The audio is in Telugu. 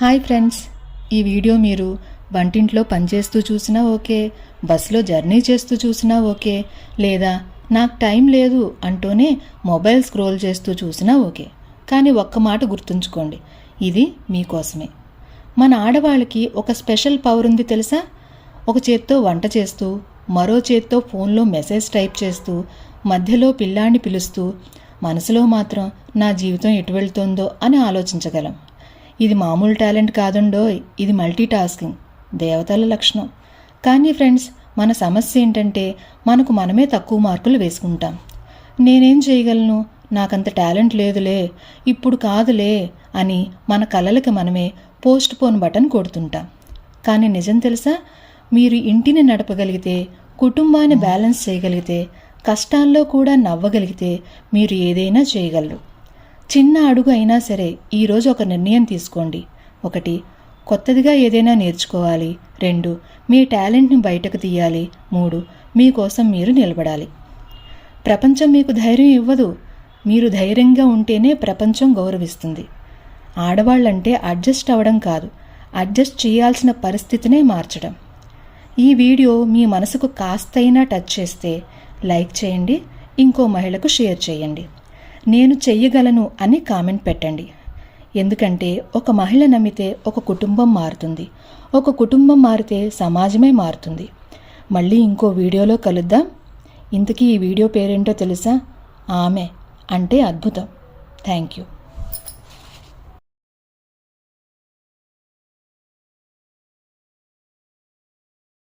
హాయ్ ఫ్రెండ్స్, ఈ వీడియో మీరు వంటింట్లో పనిచేస్తూ చూసినా ఓకే, బస్సులో జర్నీ చేస్తూ చూసినా ఓకే, లేదా నాకు టైం లేదు అంటూనే మొబైల్ స్క్రోల్ చేస్తూ చూసినా ఓకే. కానీ ఒక్క మాట గుర్తుంచుకోండి, ఇది మీకోసమే. మన ఆడవాళ్ళకి ఒక స్పెషల్ పవర్ ఉంది తెలుసా? ఒక చేత్తో వంట చేస్తూ, మరో చేత్తో ఫోన్లో మెసేజ్ టైప్ చేస్తూ, మధ్యలో పిల్లాన్ని పిలుస్తూ, మనసులో మాత్రం నా జీవితం ఎటు వెళ్తుందో అని ఆలోచించగలం. ఇది మామూలు టాలెంట్ కాదుండోయ్, ఇది మల్టీ టాస్కింగ్, దేవతల లక్షణం. కానీ ఫ్రెండ్స్, మన సమస్య ఏంటంటే మనకు మనమే తక్కువ మార్కులు వేసుకుంటాం. నేనేం చేయగలను, నాకంత టాలెంట్ లేదులే, ఇప్పుడు కాదులే అని మన కలలకి మనమే పోస్ట్ పోన్ బటన్ కొడుతుంటాం. కానీ నిజం తెలుసా, మీరు ఇంటిని నడపగలిగితే, కుటుంబాన్ని బ్యాలెన్స్ చేయగలిగితే, కష్టాల్లో కూడా నవ్వగలిగితే మీరు ఏదైనా చేయగలరు. చిన్న అడుగు అయినా సరే ఈరోజు ఒక నిర్ణయం తీసుకోండి. 1, కొత్తదిగా ఏదైనా నేర్చుకోవాలి. 2, మీ టాలెంట్ని బయటకు తీయాలి. 3, మీకోసం మీరు నిలబడాలి. ప్రపంచం మీకు ధైర్యం ఇవ్వదు, మీరు ధైర్యంగా ఉంటేనే ప్రపంచం గౌరవిస్తుంది. ఆడవాళ్ళంటే అడ్జస్ట్ అవ్వడం కాదు, అడ్జస్ట్ చేయాల్సిన పరిస్థితినే మార్చడం. ఈ వీడియో మీ మనసుకు కాస్తైనా టచ్ చేస్తే లైక్ చేయండి, ఇంకో మహిళకు షేర్ చేయండి. నేను చెయ్యగలను అని కామెంట్ పెట్టండి. ఎందుకంటే ఒక మహిళ నమ్మితే ఒక కుటుంబం మారుతుంది, ఒక కుటుంబం మారితే సమాజమే మారుతుంది. మళ్ళీ ఇంకో వీడియోలో కలుద్దాం. ఇంతకీ ఈ వీడియో పేరేంటో తెలుసా? ఆమె అంటే అద్భుతం. Thank you.